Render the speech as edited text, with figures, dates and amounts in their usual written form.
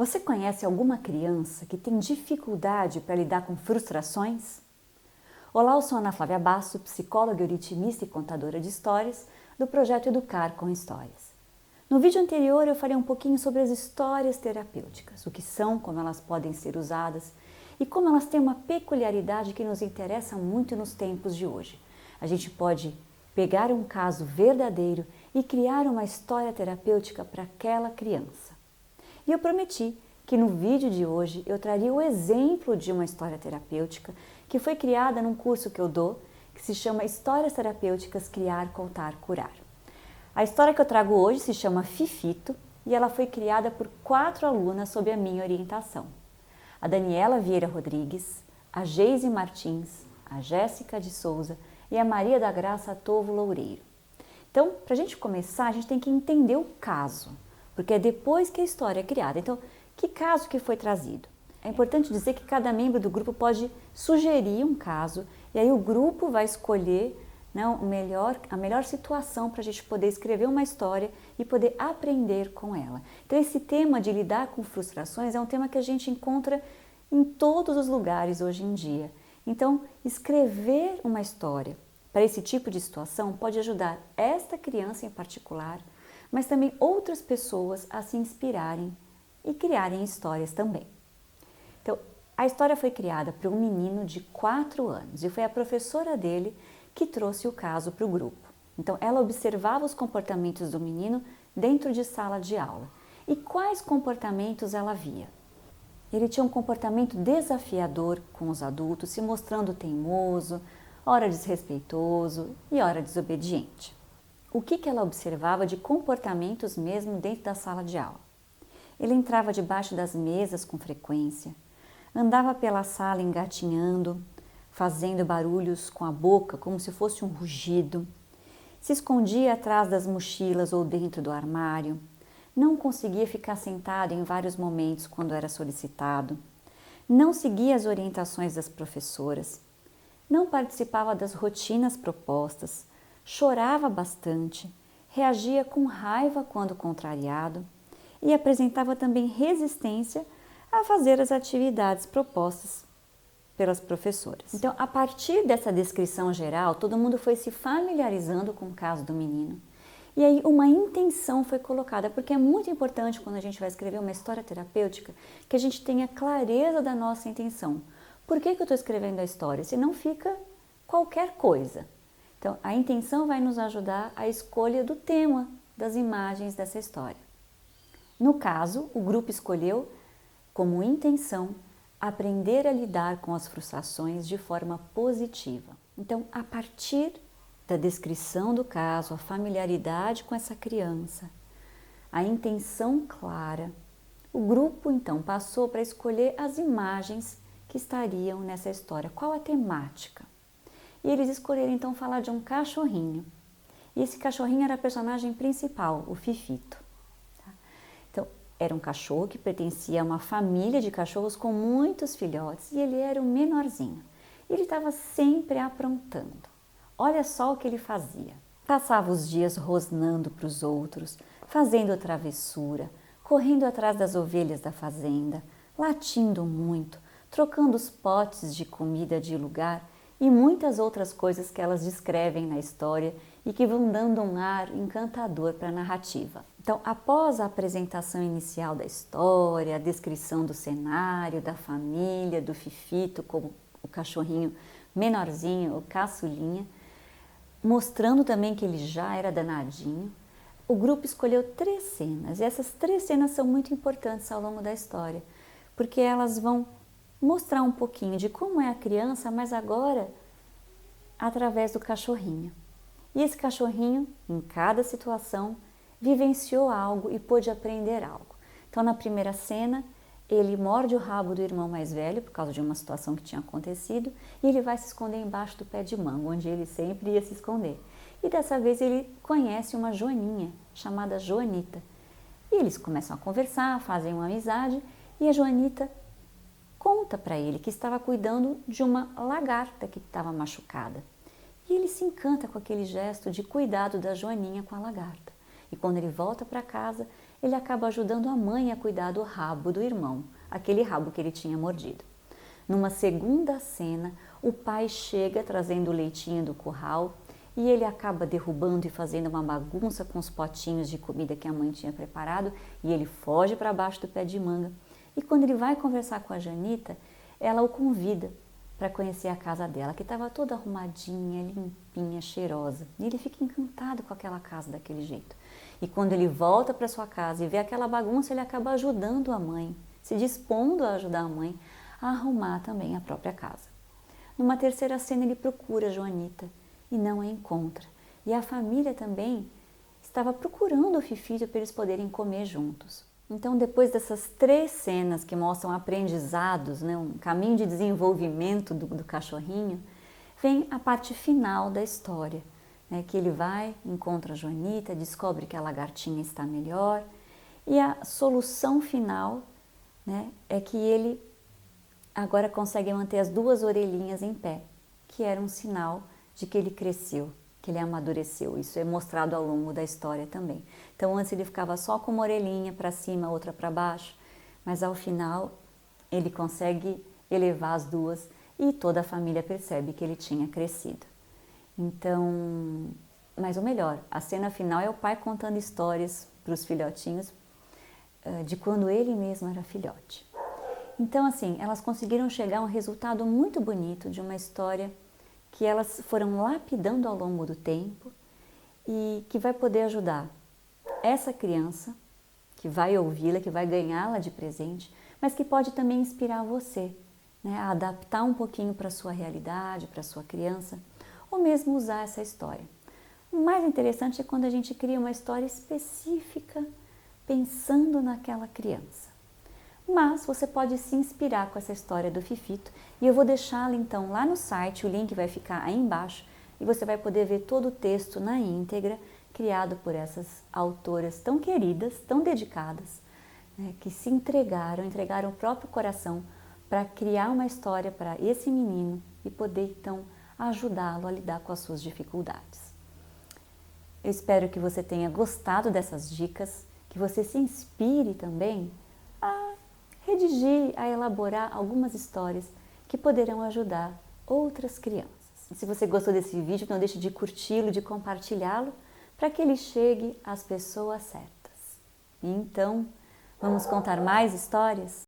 Você conhece alguma criança que tem dificuldade para lidar com frustrações? Olá, eu sou Ana Flávia Basso, psicóloga, ritmista e contadora de histórias do projeto Educar com Histórias. No vídeo anterior eu falei um pouquinho sobre as histórias terapêuticas, o que são, como elas podem ser usadas e como elas têm uma peculiaridade que nos interessa muito nos tempos de hoje. A gente pode pegar um caso verdadeiro e criar uma história terapêutica para aquela criança. E eu prometi que no vídeo de hoje eu traria o exemplo de uma história terapêutica que foi criada num curso que eu dou, que se chama Histórias Terapêuticas Criar, Contar, Curar. A história que eu trago hoje se chama Fifito e ela foi criada por 4 alunas sob a minha orientação. A Daniela Vieira Rodrigues, a Geise Martins, a Jéssica de Souza e a Maria da Graça Tovo Loureiro. Então, para a gente começar, a gente tem que entender o caso, porque é depois que a história é criada. Então, que caso que foi trazido? É importante dizer que cada membro do grupo pode sugerir um caso e aí o grupo vai escolher a melhor situação para a gente poder escrever uma história e poder aprender com ela. Então, esse tema de lidar com frustrações é um tema que a gente encontra em todos os lugares hoje em dia. Então, escrever uma história para esse tipo de situação pode ajudar esta criança em particular, mas também outras pessoas a se inspirarem e criarem histórias também. Então, a história foi criada por um menino de 4 anos e foi a professora dele que trouxe o caso para o grupo. Então, ela observava os comportamentos do menino dentro de sala de aula. E quais comportamentos ela via? Ele tinha um comportamento desafiador com os adultos, se mostrando teimoso, ora desrespeitoso e ora desobediente. O que ela observava de comportamentos mesmo dentro da sala de aula? Ele entrava debaixo das mesas com frequência, andava pela sala engatinhando, fazendo barulhos com a boca como se fosse um rugido, se escondia atrás das mochilas ou dentro do armário, não conseguia ficar sentado em vários momentos quando era solicitado, não seguia as orientações das professoras, não participava das rotinas propostas, chorava bastante, reagia com raiva quando contrariado e apresentava também resistência a fazer as atividades propostas pelas professoras. Então, a partir dessa descrição geral, todo mundo foi se familiarizando com o caso do menino. E aí uma intenção foi colocada, porque é muito importante quando a gente vai escrever uma história terapêutica que a gente tenha clareza da nossa intenção. Por que eu estou escrevendo a história? Senão fica qualquer coisa. Então, a intenção vai nos ajudar a escolha do tema, das imagens dessa história. No caso, o grupo escolheu como intenção aprender a lidar com as frustrações de forma positiva. Então, a partir da descrição do caso, a familiaridade com essa criança, a intenção clara, o grupo então passou para escolher as imagens que estariam nessa história. Qual a temática? E eles escolheram então falar de um cachorrinho. E esse cachorrinho era a personagem principal, o Fifito. Então, era um cachorro que pertencia a uma família de cachorros com muitos filhotes e ele era o menorzinho. Ele estava sempre aprontando. Olha só o que ele fazia. Passava os dias rosnando para os outros, fazendo travessura, correndo atrás das ovelhas da fazenda, latindo muito, trocando os potes de comida de lugar e muitas outras coisas que elas descrevem na história e que vão dando um ar encantador para a narrativa. Então, após a apresentação inicial da história, a descrição do cenário, da família, do Fifito como o cachorrinho menorzinho, o caçulinha, mostrando também que ele já era danadinho, o grupo escolheu 3 cenas e essas 3 cenas são muito importantes ao longo da história, porque elas vão mostrar um pouquinho de como é a criança, mas agora através do cachorrinho. E esse cachorrinho, em cada situação, vivenciou algo e pôde aprender algo. Então, na primeira cena, ele morde o rabo do irmão mais velho, por causa de uma situação que tinha acontecido, e ele vai se esconder embaixo do pé de manga, onde ele sempre ia se esconder. E dessa vez ele conhece uma joaninha, chamada Joanita. E eles começam a conversar, fazem uma amizade, e a Joanita conta para ele que estava cuidando de uma lagarta que estava machucada. E ele se encanta com aquele gesto de cuidado da Joaninha com a lagarta. E quando ele volta para casa, ele acaba ajudando a mãe a cuidar do rabo do irmão, aquele rabo que ele tinha mordido. Numa segunda cena, o pai chega trazendo o leitinho do curral e ele acaba derrubando e fazendo uma bagunça com os potinhos de comida que a mãe tinha preparado e ele foge para baixo do pé de manga. E quando ele vai conversar com a Janita, ela o convida para conhecer a casa dela, que estava toda arrumadinha, limpinha, cheirosa. E ele fica encantado com aquela casa daquele jeito. E quando ele volta para sua casa e vê aquela bagunça, ele acaba ajudando a mãe, se dispondo a ajudar a mãe a arrumar também a própria casa. Numa terceira cena, ele procura a Joanita e não a encontra. E a família também estava procurando o Fifito para eles poderem comer juntos. Então, depois dessas 3 cenas que mostram aprendizados, né, um caminho de desenvolvimento do cachorrinho, vem a parte final da história, né, que ele vai, encontra a Joanita, descobre que a lagartinha está melhor e a solução final, né, é que ele agora consegue manter as 2 orelhinhas em pé, que era um sinal de que ele cresceu, que ele amadureceu. Isso é mostrado ao longo da história também. Então, antes ele ficava só com uma orelhinha para cima, outra para baixo, mas ao final ele consegue elevar as 2 e toda a família percebe que ele tinha crescido. Então, mas o melhor, a cena final é o pai contando histórias para os filhotinhos de quando ele mesmo era filhote. Então, assim, elas conseguiram chegar a um resultado muito bonito de uma história que elas foram lapidando ao longo do tempo e que vai poder ajudar essa criança, que vai ouvi-la, que vai ganhá-la de presente, mas que pode também inspirar você, né, a adaptar um pouquinho para a sua realidade, para a sua criança, ou mesmo usar essa história. O mais interessante é quando a gente cria uma história específica pensando naquela criança. Mas você pode se inspirar com essa história do Fifito e eu vou deixá-la então lá no site, o link vai ficar aí embaixo e você vai poder ver todo o texto na íntegra criado por essas autoras tão queridas, tão dedicadas, né, que se entregaram o próprio coração para criar uma história para esse menino e poder então ajudá-lo a lidar com as suas dificuldades. Eu espero que você tenha gostado dessas dicas, que você se inspire também a redigir, a elaborar algumas histórias que poderão ajudar outras crianças. E se você gostou desse vídeo, não deixe de curti-lo, de compartilhá-lo, para que ele chegue às pessoas certas. E então, vamos contar mais histórias?